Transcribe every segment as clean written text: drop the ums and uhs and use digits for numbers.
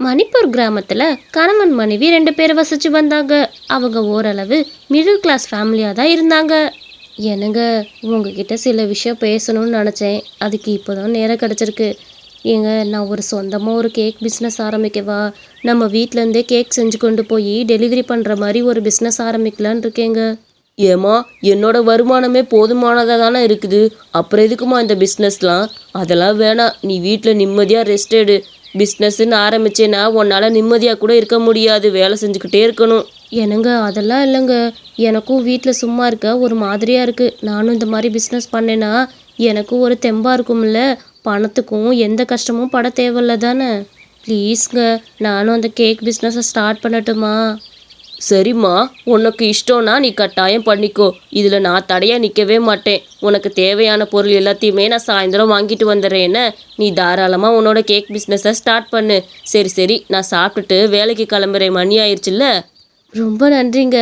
மணிப்பூர் கிராமத்துல கணவன் மனைவி 2 பேர் வசிச்சு வந்தாங்க. அவங்க ஓரளவு மிடில் கிளாஸ் ஃபேமிலியா தான் இருந்தாங்க. என்னங்க, உங்ககிட்ட சில விஷயம் பேசணும்னு நினச்சேன். அதுக்கு இப்போதான் நேரம் கிடச்சிருக்கு. ஏங்க, நான் சொந்தமாக ஒரு கேக் பிஸ்னஸ் ஆரம்பிக்கவா? நம்ம வீட்டிலேருந்தே கேக் செஞ்சு கொண்டு போய் டெலிவரி பண்ணுற மாதிரி ஒரு பிஸ்னஸ் ஆரம்பிக்கலான்னு இருக்கேங்க. ஏம்மா, என்னோட வருமானமே போதுமானதாக தானே இருக்குது. அப்புறம் எதுக்குமா இந்த பிஸ்னஸ்லாம்? அதெல்லாம் வேணாம். நீ வீட்டில் நிம்மதியாக ரெஸ்ட் எடு. பிஸ்னஸ்ன்னு ஆரம்பிச்சேன்னா உன்னால் நிம்மதியாக கூட இருக்க முடியாது. வேலை செஞ்சுக்கிட்டே இருக்கணும். என்னங்க, அதெல்லாம் இல்லைங்க. எனக்கும் வீட்டில் சும்மா இருக்க ஒரு மாதிரியாக இருக்குது. நானும் இந்த மாதிரி பிஸ்னஸ் பண்ணேன்னா எனக்கும் ஒரு தெம்பாக இருக்கும்ல. பணத்துக்கும் எந்த கஷ்டமும் பட தேவையில்ல தானே. ப்ளீஸ்ங்க, நானும் அந்த கேக் பிஸ்னஸை ஸ்டார்ட் பண்ணட்டுமா? சரிம்மா, உனக்கு இஷ்டம்னா நீ கட்டாயம் பண்ணிக்கோ. இதில் நான் தடையாக நிற்கவே மாட்டேன். உனக்கு தேவையான பொருள் எல்லாத்தையுமே நான் சாயந்தரம் வாங்கிட்டு வந்துடுறேன்னு. நீ தாராளமாக உன்னோட கேக் பிஸ்னஸை ஸ்டார்ட் பண்ணு. சரி சரி, நான் சாப்பிட்டுட்டு வேலைக்கு கிளம்புறேன். மணி ஆயிடுச்சுல்ல. ரொம்ப நன்றிங்க.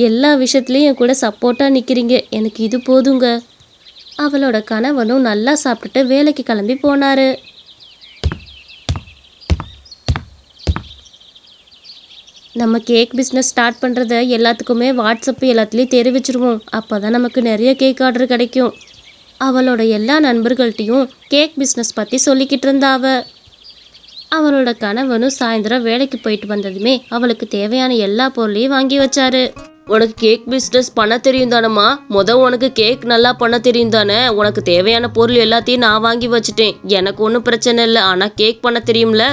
எல்லா விஷயத்துலையும் என் கூட சப்போர்ட்டாக நிற்கிறீங்க. எனக்கு இது போதுங்க. அவளோட கணவனும் நல்லா சாப்பிட்டுட்டு வேலைக்கு கிளம்பி போனார். நம்ம கேக் பிஸ்னஸ் ஸ்டார்ட் பண்ணுறத எல்லாத்துக்குமே வாட்ஸ்அப்பு எல்லாத்துலேயும் தெரிவிச்சிருவோம். அப்போ தான் நமக்கு நிறைய கேக் ஆர்டர் கிடைக்கும். அவளோட எல்லா நண்பர்கள்ட்டையும் கேக் பிஸ்னஸ் பற்றி சொல்லிக்கிட்டு இருந்தா அவளோட கணவனும் சாயந்தரம் வேலைக்கு போயிட்டு வந்ததுமே அவளுக்கு தேவையான எல்லா பொருளையும் வாங்கி வச்சாரு. உனக்கு கேக் பிஸ்னஸ் பண்ண தெரியும் தானம்மா? உனக்கு கேக் நல்லா பண்ண தெரியும் தானே? உனக்கு தேவையான பொருள் எல்லாத்தையும் நான் வாங்கி வச்சுட்டேன். எனக்கு ஒன்றும் பிரச்சனை இல்லை. ஆனால் கேக் பண்ண தெரியும்ல?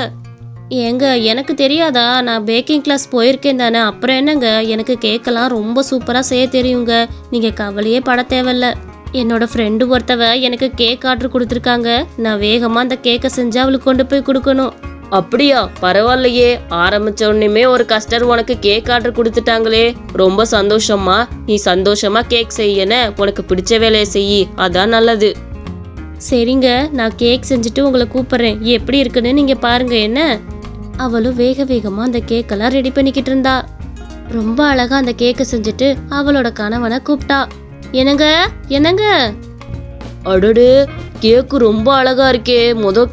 ஏங்க, எனக்கு தெரியாதா? நான் பேக்கிங் கிளாஸ் போயிருக்கேன் தானே. அப்புறம் என்னங்க, எனக்கு கேக்கெல்லாம் ரொம்ப சூப்பராக செய்ய தெரியுங்க. நீங்கள் கவலையே பட தேவையில்ல. என்னோட ஃப்ரெண்டு ஒருத்தவ எனக்கு கேக் ஆர்டர் கொடுத்துருக்காங்க. நான் வேகமாக அந்த கேக்கை செஞ்சு அவளுக்கு கொண்டு போய் கொடுக்கணும். அப்படியா? பரவாயில்லையே. ஆரம்பிச்ச உடனேமே ஒரு கஸ்டமர் உனக்கு கேக் ஆர்டர் கொடுத்துட்டாங்களே, ரொம்ப சந்தோஷமா. நீ சந்தோஷமா கேக் செய்யன. உனக்கு பிடிச்ச வேலையை செய், அதான் நல்லது. சரிங்க, நான் கேக் செஞ்சுட்டு உங்களை கூப்பிட்றேன். எப்படி இருக்குன்னு நீங்கள் பாருங்க என்ன. அவளும் வேக வேகமாக அந்த கேக்கெல்லாம் ரெடி பண்ணிக்கிட்டு இருந்தா. ரொம்ப அழகாக அந்த கேக்கை செஞ்சுட்டு அவளோட கணவனை கூப்பிட்டா. என்னங்க என்னங்க. அடடே, கேக்கு ரொம்ப அழகா இருக்கே.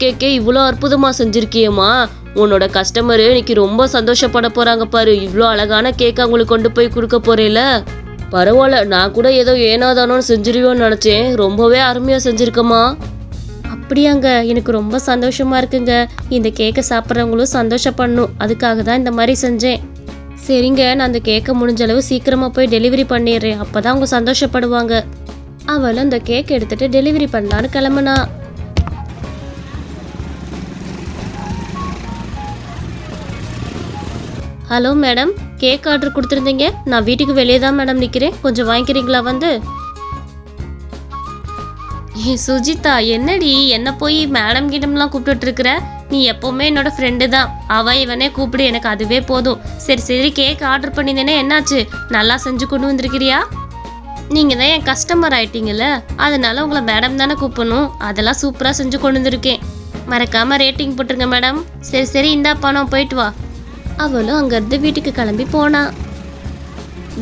கேக்கே இவ்வளோ அற்புதமா செஞ்சிருக்கியேம்மா. உன்னோட கஸ்டமரு இன்னைக்கு ரொம்ப சந்தோஷப்பட போறாங்க பாரு. இவ்வளோ அழகான கேக் அவங்களுக்கு கொண்டு போய் கொடுக்க போறேல. பரவாயில்ல, நான் கூட ஏதோ ஏனாதானோன்னு செஞ்சிருவோன்னு நினச்சேன். ரொம்பவே அருமையாக செஞ்சிருக்கம்மா. அப்படியாங்க, எனக்கு ரொம்ப சந்தோஷமா இருக்குங்க. இந்த கேக்கை சாப்பிட்றவங்களும் சந்தோஷப்படணும், அதுக்காக தான் இந்த மாதிரி செஞ்சேன். சரிங்க, நான் அந்த கேக்கை முடிஞ்ச அளவு சீக்கிரமாக போய் டெலிவரி பண்ணிடுறேன். அப்போ தான் அவங்க சந்தோஷப்படுவாங்க. அவளும் அந்த கேக் எடுத்துட்டு டெலிவரி பண்ணலான்னு கிளம்புனா. ஹலோ மேடம், கேக் ஆர்டர் கொடுத்துருந்தீங்க. நான் வீட்டுக்கு வெளியே தான் மேடம் நிற்கிறேன். கொஞ்சம் வாங்கிக்கிறீங்களா வந்து? சுஜிதா, என்னடி என்ன போய் மேடம் கிட்டம்லாம் கூப்பிட்டுட்டு இருக்கிற? நீ எப்போவுமே என்னோட ஃப்ரெண்டு தான். இவனே கூப்பிடு, எனக்கு அதுவே போதும். சரி சரி, கேக் ஆர்டர் பண்ணியிருந்தேனே, என்னாச்சு? நல்லா செஞ்சு கொண்டு வந்திருக்கிறியா? நீங்கள் தான் என் கஸ்டமர் ஆயிட்டீங்கல்ல, அதனால உங்களை மேடம் தானே கூப்பிடணும். அதெல்லாம் சூப்பராக செஞ்சு கொண்டு வந்திருக்கேன். மறக்காமல் ரேட்டிங் போட்டுருங்க மேடம். சரி சரி, இந்தா பணம், போயிட்டு வா. அவளும் அங்கேருந்து வீட்டுக்கு கிளம்பி போனா.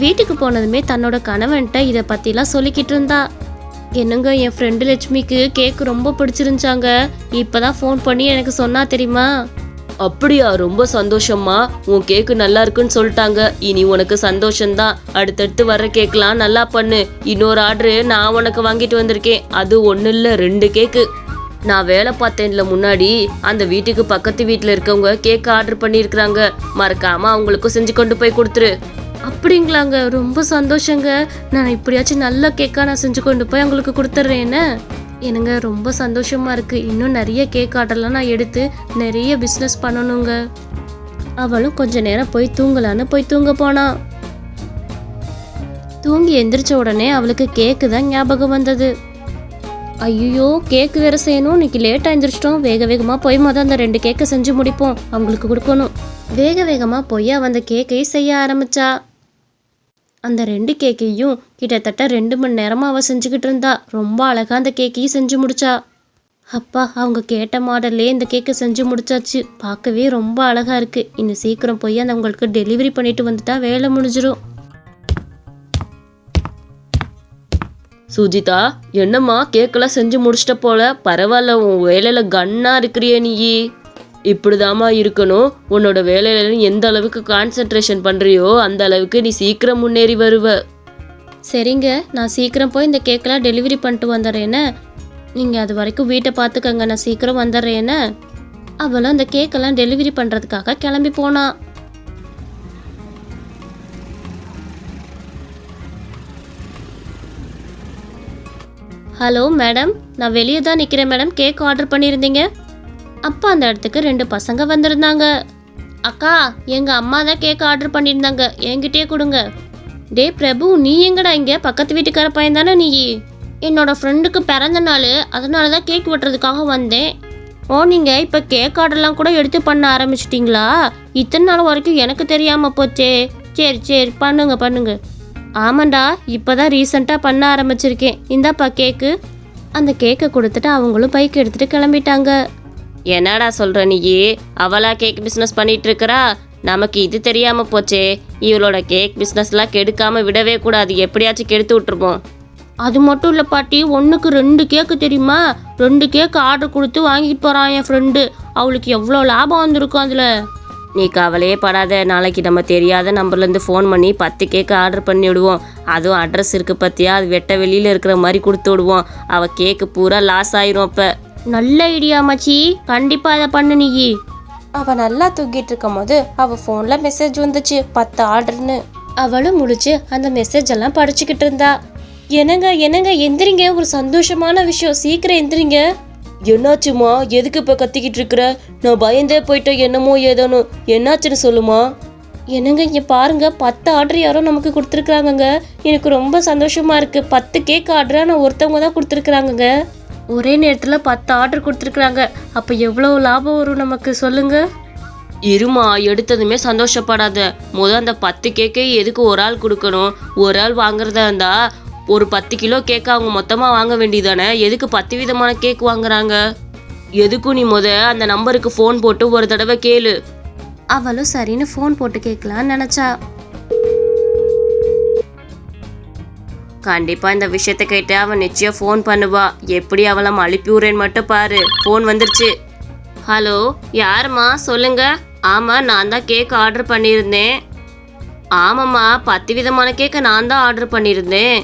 வீட்டுக்கு போனதுமே தன்னோட கணவன்கிட்ட இதை பற்றிலாம் சொல்லிக்கிட்டு இருந்தா. என்னங்க, என் ஃப்ரெண்டு லட்சுமிக்கு கேக் ரொம்ப பிடிச்சிருந்துச்சாங்க. இப்போதான் ஃபோன் பண்ணி எனக்கு சொன்னா தெரியுமா? அப்படியா? ரொம்ப சந்தோஷம்மா. உன் கேக்கு நல்லா இருக்குன்னு சொல்லிட்டாங்க. இனி உனக்கு சந்தோஷம்தான். அடுத்தடுத்து வர்ற கேக்லாம் நல்லா பண்ணு. இன்னொரு ஆர்டரு நான் உனக்கு வாங்கிட்டு வந்திருக்கேன். அது ஒன்றும் இல்லை, 2 கேக்கு. நான் வேலை பார்த்தேன்ல முன்னாடி, அந்த வீட்டுக்கு பக்கத்து வீட்டில் இருக்கவங்க கேக் ஆர்டர் பண்ணியிருக்கிறாங்க. மறக்காம அவங்களுக்கும் செஞ்சு கொண்டு போய் கொடுத்துரு. அப்படிங்களாங்க, ரொம்ப சந்தோஷங்க. நான் இப்படியாச்சும் நல்ல கேக்காக நான் செஞ்சு கொண்டு போய் அவங்களுக்கு கொடுத்துட்றேன்னு. எனக்கு ரொம்ப சந்தோஷமா இருக்கு. இன்னும் நிறைய கேக் ஆர்டர்லாம் நான் எடுத்து நிறைய பிஸ்னஸ் பண்ணணுங்க. அவளும் கொஞ்ச நேரம் போய் தூங்கலான்னு போய் தூங்க போனா. தூங்கி எந்திரிச்ச உடனே அவளுக்கு கேக்கு தான் ஞாபகம் வந்தது. ஐயோ, கேக்கு வேற செய்யணும். இன்னைக்கு லேட்டாக எந்திரிச்சிட்டோம். வேக வேகமாக போய் அந்த 2 கேக்கை செஞ்சு முடிப்போம், அவங்களுக்கு கொடுக்கணும். வேக வேகமாக போய் அவன் அந்த கேக்கையும் செய்ய ஆரம்பிச்சா. அந்த 2 கேக்கையும் கிட்டத்தட்ட 2 மணி நேரமாக அவள் செஞ்சுக்கிட்டு இருந்தா. ரொம்ப அழகாக அந்த கேக்கையும் செஞ்சு முடிச்சா. அப்பா, அவங்க கேட்ட மாடல்லே இந்த கேக்கை செஞ்சு முடிச்சாச்சு. பார்க்கவே ரொம்ப அழகாக இருக்குது. இன்னும் சீக்கிரம் போய் அந்த அவங்களுக்கு டெலிவரி பண்ணிட்டு வந்துட்டா வேலை முடிஞ்சிடும். சுஜிதா, என்னம்மா கேக்கெல்லாம் செஞ்சு முடிச்சிட்ட போல. பரவாயில்ல, உன் வேலையில் கன்னா இருக்கிறியே நீ. இப்படிதாம்மா இருக்கணும். உன்னோட வேலையில நீ எந்த அளவுக்கு கான்சென்ட்ரேஷன் பண்றியோ அந்த அளவுக்கு நீ சீக்கிரம் முன்னேறி வருவ. சரிங்க, நான் சீக்கிரம் போய் இந்த கேக்கெல்லாம் டெலிவரி பண்ணிட்டு வந்துடுறேன்னு. நீங்கள் அது வரைக்கும் வீட்டை பார்த்துக்கங்க, நான் சீக்கிரம் வந்துடுறேன்னு. அவளும் அந்த கேக்கெல்லாம் டெலிவரி பண்ணுறதுக்காக கிளம்பி போனா. ஹலோ மேடம், நான் வெளியே தான் நிற்கிறேன் மேடம். கேக் ஆர்டர் பண்ணியிருந்தீங்க. அப்பா அந்த இடத்துக்கு 2 பசங்க வந்திருந்தாங்க. அக்கா, எங்கள் அம்மா தான் கேக் ஆர்டர் பண்ணியிருந்தாங்க, என்கிட்டயே கொடுங்க. டே பிரபு, நீ எங்கடா இங்கே? பக்கத்து வீட்டுக்கார பையன் தானே நீ? என்னோட ஃப்ரெண்டுக்கு பிறந்த நாள், அதனால தான் கேக் வெட்டுறதுக்காக வந்தேன். ஓ, நீங்கள் இப்போ கேக் ஆர்டர்லாம் கூட எடுத்து பண்ண ஆரம்பிச்சிட்டிங்களா? இத்தனை நாள் வரைக்கும் எனக்கு தெரியாமல் போச்சே. சரி சரி, பண்ணுங்க. ஆமாண்டா, இப்போ தான் ரீசெண்டாக பண்ண ஆரம்பிச்சிருக்கேன். இந்தாப்பா கேக்கு. அந்த கேக்கை கொடுத்துட்டு அவங்களும் பைக் எடுத்துகிட்டு கிளம்பிட்டாங்க. என்னடா சொல்ற நீ? அவளா கேக் பிஸ்னஸ் பண்ணிட்டு இருக்கிறா? நமக்கு இது தெரியாம போச்சே. இவளோட கேக் பிஸ்னஸ்லாம் கெடுக்காம விடவே கூடாது, எப்படியாச்சும் கெடுத்து விட்டுருப்போம். அது மட்டும் இல்லை பாட்டி, 1க்கு 2 கேக்கு தெரியுமா? 2 கேக்கு ஆர்டர் கொடுத்து வாங்கிட்டு போகிறான் என் ஃப்ரெண்டு. அவளுக்கு எவ்வளோ லாபம் வந்திருக்கும் அதில். நீ கவலையே படாத. நாளைக்கு நம்ம தெரியாத நம்பர்லேருந்து ஃபோன் பண்ணி 10 கேக்கு ஆர்டர் பண்ணி விடுவோம். அதுவும் அட்ரஸ் இருக்குது பார்த்தியா, அது வெட்ட வெளியில் இருக்கிற மாதிரி கொடுத்து விடுவோம். அவள் கேக்கு பூரா லாஸ் ஆயிரும். அப்போ நல்ல ஐடியா மச்சி, கண்டிப்பாக அதை பண்ணு நீ. அவள் நல்லா தூங்கிட்டு இருக்கும் போது அவள் ஃபோனில் மெசேஜ் வந்துச்சு, 10 ஆர்டர்னு. அவளும் முடிச்சு அந்த மெசேஜ் எல்லாம் படிச்சுக்கிட்டு இருந்தா. என்னங்க எந்திரிங்க, ஒரு சந்தோஷமான விஷயம், சீக்கிரம் எந்திரிங்க. என்னாச்சுமா? எதுக்கு இப்போ கத்திக்கிட்டு இருக்கிற? நான் பயந்தே போயிட்டேன், என்னமோ ஏதோன்னு. என்னாச்சுன்னு சொல்லுமா. என்னங்க இங்கே பாருங்க, 10 ஆர்டர் யாரோ நமக்கு கொடுத்துருக்குறாங்கங்க. எனக்கு ரொம்ப சந்தோஷமா இருக்கு. 10 கேக் ஆர்டராக நான் ஒருத்தவங்க தான் கொடுத்துருக்குறாங்கங்க. ஒரே நேரத்தில் 10 ஆர்டர் கொடுத்துருக்குறாங்க. அப்போ எவ்வளோ லாபம் வரும் நமக்கு சொல்லுங்க. இருமா, எடுத்ததுமே சந்தோஷப்படாத. அந்த 10 கேக்கை எதுக்கு ஒரு ஆள் கொடுக்கணும்? ஒரு ஆள் வாங்குறதா இருந்தா ஒரு 10 கிலோ கேக்கு அவங்க மொத்தமாக வாங்க வேண்டியதானே? எதுக்கு 10 விதமான கேக் வாங்குறாங்க? எதுக்கும் நீ அந்த நம்பருக்கு ஃபோன் போட்டு ஒரு தடவை கேளு. அவளும் சரின்னு ஃபோன் போட்டு கேட்கலான்னு நினச்சா. கண்டிப்பாக இந்த விஷயத்த கேட்டு அவன் நிச்சயம் ஃபோன் பண்ணுவா. எப்படி அவளை அனுப்பி விடுறேன்னு மட்டும் பாரு. ஃபோன் வந்துருச்சு. ஹலோ, யாரும்மா? சொல்லுங்க. ஆமாம், நான் தான் கேக் ஆர்டர் பண்ணியிருந்தேன். ஆமாம்மா, 10 விதமான கேக்கை நான் தான் ஆர்டர் பண்ணியிருந்தேன்.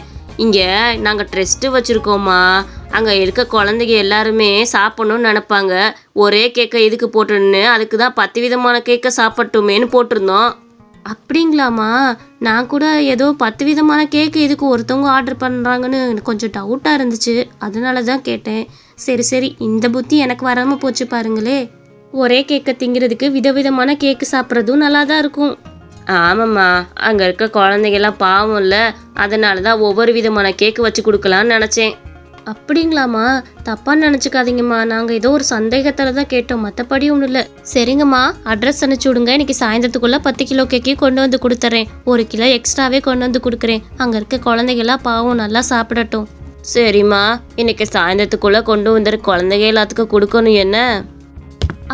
இங்கே நாங்கள் ட்ரெஸ்ட்டு வச்சுருக்கோம்மா. அங்கே இருக்க குழந்தைங்க எல்லாருமே சாப்பிட்ணுன்னு நினப்பாங்க. ஒரே கேக்கை எதுக்கு போட்டுன்னு, அதுக்கு தான் 10 விதமான கேக்கை சாப்பிட்டுமேன்னு போட்டிருந்தோம். அப்படிங்களாம்மா? நான் கூட ஏதோ 10 விதமான கேக்கு எதுக்கு ஒருத்தவங்க ஆர்டர் பண்ணுறாங்கன்னு எனக்கு கொஞ்சம் டவுட்டாக இருந்துச்சு, அதனால தான் கேட்டேன். சரி, இந்த புத்தி எனக்கு வராமல் போச்சு பாருங்களே. ஒரே கேக்கை திங்கிறதுக்கு விதவிதமான கேக்கு சாப்பிட்றதும் நல்லா தான் இருக்கும். ஆமாம்மா, அங்கே இருக்க குழந்தைங்கெல்லாம் பாவம் இல்லை, அதனால தான் ஒவ்வொரு விதமான கேக்கு வச்சு கொடுக்கலான்னு நினச்சேன். அப்படிங்களாம்மா? தப்பாக நினச்சிக்காதீங்கம்மா, நாங்கள் ஏதோ ஒரு சந்தேகத்தில் தான் கேட்டோம், மற்றபடி ஒன்றும் இல்லை. சரிங்கம்மா, அட்ரஸ் அனுப்பிச்சி விடுங்க. இன்றைக்கி சாயந்தரத்துக்குள்ளே 10 கிலோ கேக்கே கொண்டு வந்து கொடுத்துட்றேன். 1 கிலோ எக்ஸ்ட்ராவே கொண்டு வந்து கொடுக்குறேன். அங்கே இருக்க குழந்தைங்கெல்லாம் பாவம், நல்லா சாப்பிடட்டும். சரிம்மா, இன்னைக்கு சாயந்தரத்துக்குள்ளே கொண்டு வந்துரு. குழந்தைங்க எல்லாத்துக்கும் கொடுக்கணும் என்ன.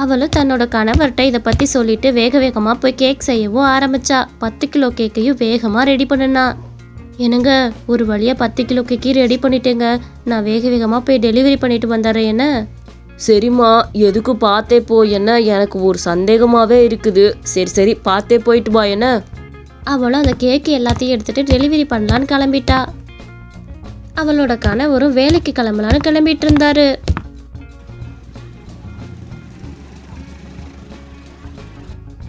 அவளும் தன்னோட கணவர்கிட்ட இதை பற்றி சொல்லிட்டு வேகமாக போய் கேக் செய்யவும் ஆரம்பிச்சா. 10 கிலோ கேக்கையும் வேகமாக ரெடி பண்ணுனா. என்னங்க, ஒரு வழியாக 10 கிலோ கேக்கி ரெடி பண்ணிட்டேங்க. நான் வேகமாக போய் டெலிவரி பண்ணிட்டு வந்துடுறேன் என்ன. சரிம்மா, எதுக்கும் பார்த்தே போ. என்ன, எனக்கு ஒரு சந்தேகமாகவே இருக்குது. சரி பார்த்தே போயிட்டு வா என்ன. அவளும் அந்த கேக்கு எல்லாத்தையும் எடுத்துகிட்டு டெலிவரி பண்ணலான்னு கிளம்பிட்டா. அவளோட கணவரும் வேலைக்கு கிளம்பலான்னு கிளம்பிட்டு இருந்தாரு.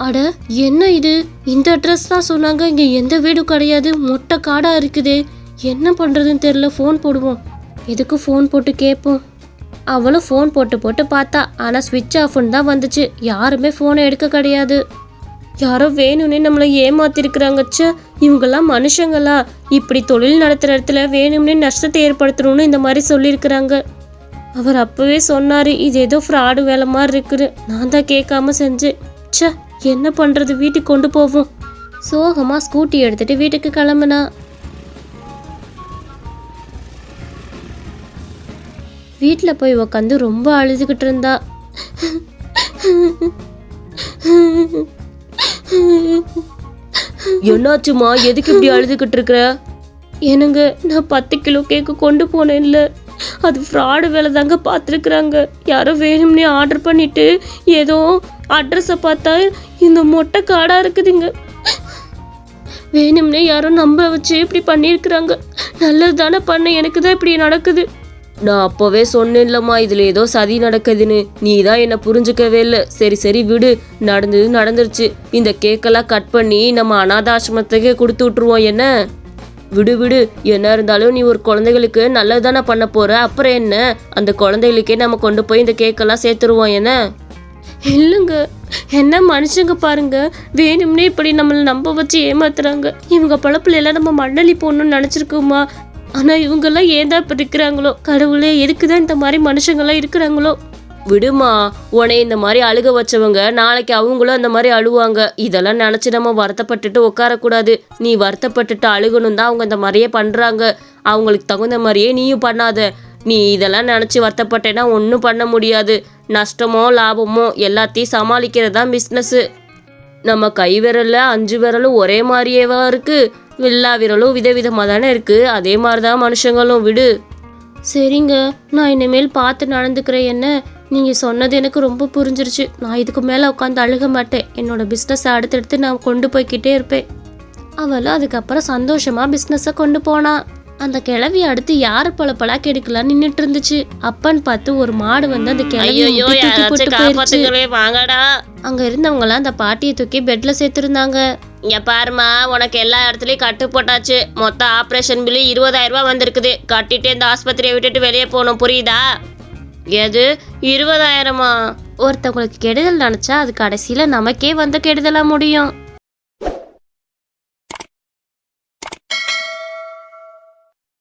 அட, என்ன இது? இந்த அட்ரஸ் தான் சொன்னாங்க. இங்கே எந்த வீடும் கிடையாது, மொட்டை காடாக இருக்குதே. என்ன பண்ணுறதுன்னு தெரில. ஃபோன் போடுவோம். எதுக்கு ஃபோன் போட்டு கேட்போம். அவளும் ஃபோன் போட்டு பார்த்தா, ஆனால் ஸ்விட்ச் ஆஃப்னு தான் வந்துச்சு. யாருமே ஃபோனை எடுக்க கிடையாது. யாரோ வேணும்னே நம்மளை ஏமாத்திருக்கிறாங்கச்சா. இவங்கெல்லாம் மனுஷங்களா? இப்படி தொழில் நடத்துகிற இடத்துல வேணும்னே நஷ்டத்தை ஏற்படுத்தணும்னு இந்த மாதிரி சொல்லியிருக்கிறாங்க. அவர் அப்போவே சொன்னார், இது ஏதோ ஃப்ராடு வேலை மாதிரி இருக்குது. நான் தான் கேட்காம செஞ்சேன். ச்சே, என்ன பண்ணுறது? வீட்டுக்கு கொண்டு போவோம். சோகமாக ஸ்கூட்டி எடுத்துகிட்டு வீட்டுக்கு கிளம்புனா. வீட்டில் போய் உக்காந்து ரொம்ப அழுதுகிட்டு இருந்தா. என்னாச்சுமா? எதுக்கு இப்படி அழுதுகிட்டு இருக்கிற? என்னங்க, நான் 10 கிலோ கேக்கு கொண்டு போனேன்ல, அது ஃப்ராடு வேலை தாங்க பார்த்துருக்குறாங்க. யாரோ வேணும்னே ஆர்டர் பண்ணிட்டு ஏதோ அட்ரஸை பார்த்தா இந்த மொட்டை காடாக இருக்குதுங்க. வேணும்னே யாரோ நம்ப வச்சு இப்படி பண்ணியிருக்கிறாங்க. நல்லது தானே பண்ண, எனக்கு தான் இப்படி நடக்குது. நான் அப்போவே சொன்னேன்லம்மா இதில் ஏதோ சதி நடக்குதுன்னு. நீ தான் என்னை புரிஞ்சுக்கவே இல்லை. சரி சரி விடு, நடந்தது நடந்துருச்சு. இந்த கேக்கெல்லாம் கட் பண்ணி நம்ம அனாதாசிரமத்துக்கே கொடுத்து விட்ருவோம். என்ன விடு விடு, என்ன இருந்தாலும் நீ ஒரு குழந்தைகளுக்கு நல்லது தானே பண்ண போற. அப்புறம் என்ன, அந்த குழந்தைகளுக்கே நம்ம கொண்டு போய் இந்த கேக்கெல்லாம் சேர்த்துருவோம். என்ன இல்லைங்க, என்ன மனுஷங்க பாருங்க, வேணும்னே இப்படி நம்மளை நம்ப வச்சு ஏமாத்துறாங்க. இவங்க பழப்புல எல்லாம் நம்ம மண்ணலி போடணும்னு நினச்சிருக்கோமா? ஆனால் இவங்கெல்லாம் ஏன் தான் இப்போ இருக்கிறாங்களோ? கடவுளே, எதுக்கு தான் இந்த மாதிரி மனுஷங்கள்லாம் இருக்கிறாங்களோ? விடுமா, உன்னை இந்த மாதிரி அழுக வச்சவங்க நாளைக்கு அவங்களும் அந்த மாதிரி அழுவாங்க. இதெல்லாம் நினச்சி நம்ம வருத்தப்பட்டுட்டு உட்காரக்கூடாது. நீ வருத்தப்பட்டுட்டு அழுகணும் தான் அவங்க இந்த மாதிரியே பண்ணுறாங்க. அவங்களுக்கு தகுந்த மாதிரியே நீயும் பண்ணாத. நீ இதெல்லாம் நினச்சி வருத்தப்பட்டேன்னா ஒன்றும் பண்ண முடியாது. நஷ்டமோ லாபமோ எல்லாத்தையும் சமாளிக்கிறது தான் பிஸ்னஸ்ஸு. நம்ம கை விரலில் 5 விரலும் ஒரே மாதிரியேவா இருக்குது? எல்லா விரலும் விதவிதமாக தானே இருக்குது. அதே மாதிரி தான் மனுஷங்களும். விடு. சரிங்க, நான் இனிமேல் பார்த்து நடந்துக்கிறேன். என்ன, நீங்கள் சொன்னது எனக்கு ரொம்ப புரிஞ்சிருச்சு. நான் இதுக்கு மேலே உட்காந்து அழுக மாட்டேன். என்னோடய பிஸ்னஸை அடுத்தடுத்து நான் கொண்டு போய்கிட்டே இருப்பேன். அவளும் அதுக்கப்புறம் சந்தோஷமாக பிஸ்னஸை கொண்டு போனா. அந்த கிழவி அடுத்து யாரு பழப்பழா கெடுக்கலாம் நின்றுட்டு இருந்துச்சு. அப்பன்னு பார்த்து ஒரு மாடு வந்து அந்த கிழவியை தூக்கி போட்டு போயிருச்சு. வாங்கடா. அங்க இருந்தவங்க எல்லாம் அந்த பாட்டியை தூக்கி பெட்ல சேர்த்திருந்தாங்க. இங்க பாருமா, உனக்கு எல்லா இடத்துலயும் கட்டு போட்டாச்சு. மொத்த ஆப்ரேஷன் பில்லு 20,000 ரூபாய் வந்திருக்குது. கட்டிட்டு இந்த ஆஸ்பத்திரியை விட்டுட்டு வெளியே போகணும், புரியுதா? எது 20,000மா? ஒருத்தவங்களுக்கு கெடுதல் நினைச்சா அது கடைசியில நமக்கே வந்து கெடுதலா முடியும்.